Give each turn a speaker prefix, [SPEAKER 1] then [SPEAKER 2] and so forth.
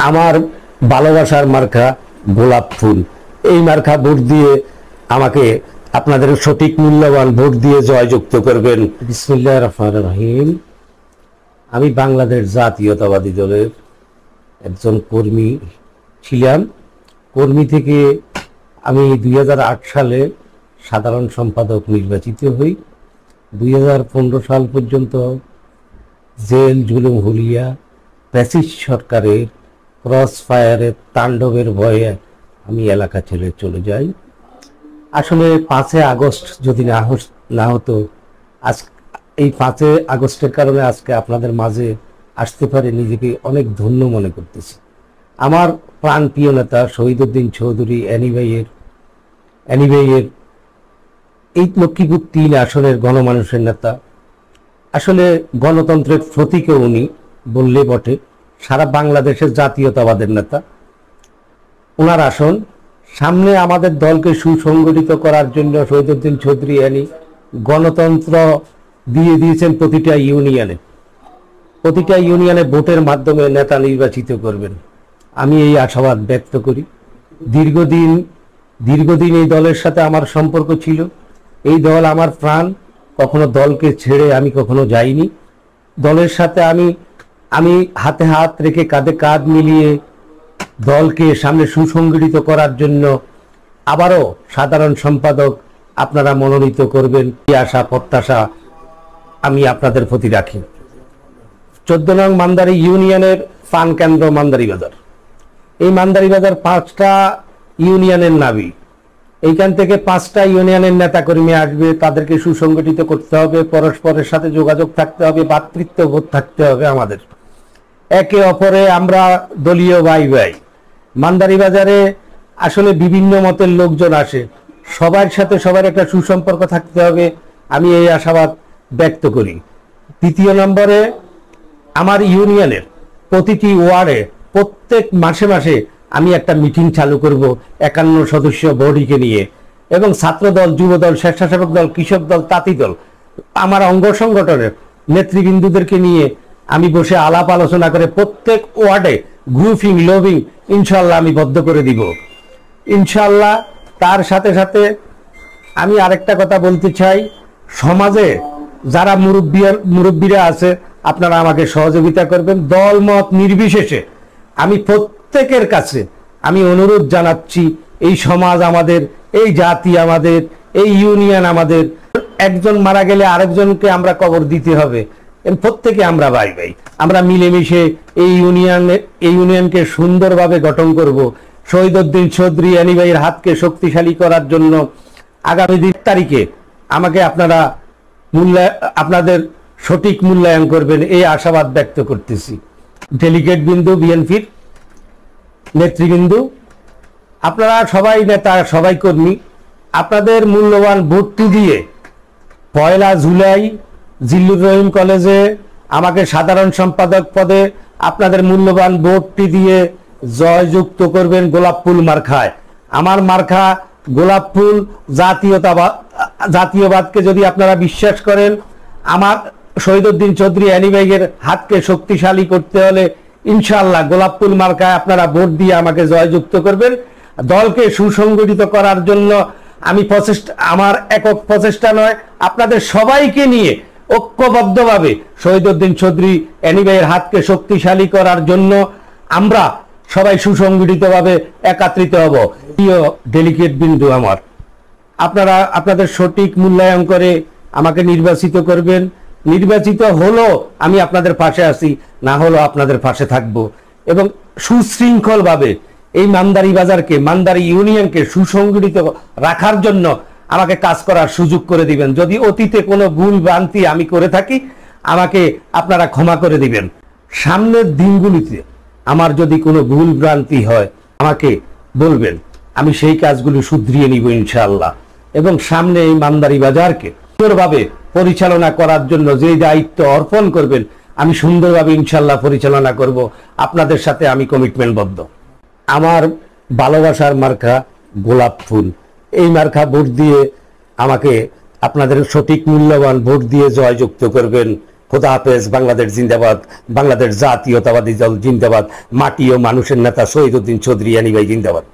[SPEAKER 1] আমার ভালোবাসার মার্কা গোলাপ ফুল। এই মার্কা ভোট দিয়ে আমাকে আপনাদের সঠিক মূল্যবান ভোট দিয়ে জয়যুক্ত করবেন। বিসমিল্লাহির রহমানির রহিম। আমি বাংলাদেশ জাতীয়তাবাদী দলের একজন কর্মী ছিলাম। কর্মী থেকে আমি 2008 সালে সাধারণ সম্পাদক নির্বাচিত হই। 2015 সাল পর্যন্ত জেল জুলুম হুলিয়া ফ্যাসিস্ট সরকারের ক্রস ফায়ারের তাণ্ডবের ভয়ে আমি এলাকা ছেড়ে চলে যাই। আসলে 5 আগস্ট যদি না হতো, আজ এই 5 আগস্টের কারণে আজকে আপনাদের মাঝে আসতে পারে নিজেকে অনেক ধন্য মনে করতেছি। আমার প্রাণপ্রিয় নেতা শহীদউদ্দিন চৌধুরী অ্যানি ভাইয়ের এই লক্ষ্মীপুর 3 আসনের গণমানুষের নেতা, আসলে গণতন্ত্রের প্রতীকও উনি বললে বটে। সারা বাংলাদেশের জাতীয়তাবাদের নেতা। ওনার আসন সামনে আমাদের দলকে সুসংগঠিত করার জন্য শহীদউদ্দিন চৌধুরী অ্যানি গণতন্ত্র দিয়ে দিয়েছেন প্রতিটা ইউনিয়নে ভোটের মাধ্যমে নেতা নির্বাচিত করবেন। আমি এই আশাবাদ ব্যক্ত করি। দীর্ঘদিন এই দলের সাথে আমার সম্পর্ক ছিল। এই দল আমার প্রাণ। কখনো দলকে ছেড়ে আমি কখনো যাইনি। দলের সাথে আমি হাতে হাত রেখে কাঁধে কাঁধ মিলিয়ে দলকে সামনে সুসংগঠিত করার জন্য আবারও সাধারণ সম্পাদক আপনারা মনোনীত করবেন, এই আশা প্রত্যাশা আমি আপনাদের প্রতি রাখি। 14 নং মান্দারি ইউনিয়নের ফান কেন্দ্র মান্দারিবাজার। এই মান্দারিবাজার 5টা ইউনিয়নের নাবি। এইখান থেকে 5টা ইউনিয়নের নেতাকর্মী আসবে। তাদেরকে সুসংগঠিত করতে হবে, পরস্পরের সাথে যোগাযোগ থাকতে হবে, ভ্রাতৃত্ববোধ থাকতে হবে। আমাদের একে অপরে আমরা দলীয় ভাই। মান্দারিবাজারে আসলে বিভিন্ন মতের লোকজন আসে, সবার সাথে সবার একটা সুসম্পর্ক থাকতে হবে। আমি এই আশাবাদ ব্যক্ত করি। দ্বিতীয় নম্বরে, আমার ইউনিয়নের প্রতিটি ওয়ার্ডে প্রত্যেক মাসে আমি একটা মিটিং চালু করব 51 সদস্য বডিকে নিয়ে, এবং ছাত্রদল, যুবদল, স্বেচ্ছাসেবক দল, কৃষক দল, তাঁতি দল, আমার অঙ্গ সংগঠনের নেতৃবৃন্দদেরকে নিয়ে আমি বসে আলাপ আলোচনা করে প্রত্যেক ওয়ার্ডে গ্রুপিং লবিং ইনশাল্লাহ আমি বদ্ধ করে দিব ইনশাল্লাহ। তার সাথে সাথে আমি আরেকটা কথা বলতে চাই, সমাজে যারা মুরব্বীরা আছে আপনারা আমাকে সহযোগিতা করবেন। দল মত নির্বিশেষে আমি প্রত্যেকের কাছে আমি অনুরোধ জানাচ্ছি, এই সমাজ আমাদের, এই জাতি আমাদের, এই ইউনিয়ন আমাদের। একজন মারা গেলে আরেকজনকে আমরা কবর দিতে হবে। প্রত্যেকে আমরা ভাই। আমরা মিলেমিশে এই ইউনিয়নকে সুন্দরভাবে গঠন করব। শহীদউদ্দিন চৌধুরী অ্যানি ভাইয়ের হাতকে শক্তিশালী করার জন্য আগামী 2 তারিখে আমাকে আপনাদের সঠিক মূল্যায়ন করবেন, এই আশাবাদ ব্যক্ত করতেছি। ডেলিগেট বিন্দু, বিএনপির নেতৃবৃন্দু, আপনারা সবাই নেতা, সবাই কর্মী, আপনাদের মূল্যবান ভোটটি দিয়ে 1 জুলাই জিল্লুর রহিম কলেজে আমাকে সাধারণ সম্পাদক পদে আপনাদের মূল্যবান ভোটটি দিয়ে জয়যুক্ত করবেন গোলাপ ফুল মার্কায়। আমার মার্কা গোলাপ ফুল। জাতীয়বাদকে যদি আপনারা বিশ্বাস করেন, আমার শহীদউদ্দিন চৌধুরী অ্যানি ভাইয়ের হাতকে শক্তিশালী করতে হলে ইনশাআল্লাহ গোলাপ ফুল মার্কায় আপনারা ভোট দিয়ে আমাকে জয়যুক্ত করবেন। দলকে সুসংগঠিত করার জন্য আমি আমার একক প্রচেষ্টা নয়, আপনাদের সবাইকে নিয়ে ঐক্যবদ্ধভাবে শহীদউদ্দিন চৌধুরী অ্যানি ভাইয়ের হাতকে শক্তিশালী করার জন্য আমরা সবাই সুসংগঠিতভাবে একত্রিত হব। প্রিয় ডেলিগেট বিন্দু, আপনারা আপনাদের সঠিক মূল্যায়ন করে আমাকে নির্বাচিত করবেন। নির্বাচিত হলো আমি আপনাদের পাশে আছি, না হলো আপনাদের পাশে থাকব, এবং সুশৃঙ্খলভাবে এই মান্দারি ইউনিয়নকে সুসংগঠিত রাখার জন্য আমাকে কাজ করার সুযোগ করে দিবেন। যদি অতীতে কোনো ভুল ভ্রান্তি আমি করে থাকি, আমাকে আপনারা ক্ষমা করে দিবেন। সামনের দিনগুলিতে আমার যদি কোনো ভুল ভ্রান্তি হয় আমাকে বলবেন, আমি সেই কাজগুলি শুধরিয়ে নিব ইনশাআল্লাহ। এবং সামনে এই মান্দারিবাজারকে সুন্দরভাবে পরিচালনা করার জন্য যে দায়িত্ব অর্পণ করবেন, আমি সুন্দরভাবে ইনশাআল্লাহ পরিচালনা করব। আপনাদের সাথে আমি কমিটমেন্টবদ্ধ। আমার ভালোবাসার মার্কা গোলাপ ফুল। এই মার্কা ভোট দিয়ে আমাকে আপনাদের সঠিক মূল্যবান ভোট দিয়ে জয়যুক্ত করবেন। খোদা হাফেজ। বাংলাদেশ জিন্দাবাদ, বাংলাদেশ জাতীয়তাবাদী দল জিন্দাবাদ, মাটি ও মানুষের নেতা শহীদ উদ্দিন চৌধুরী ভাই জিন্দাবাদ।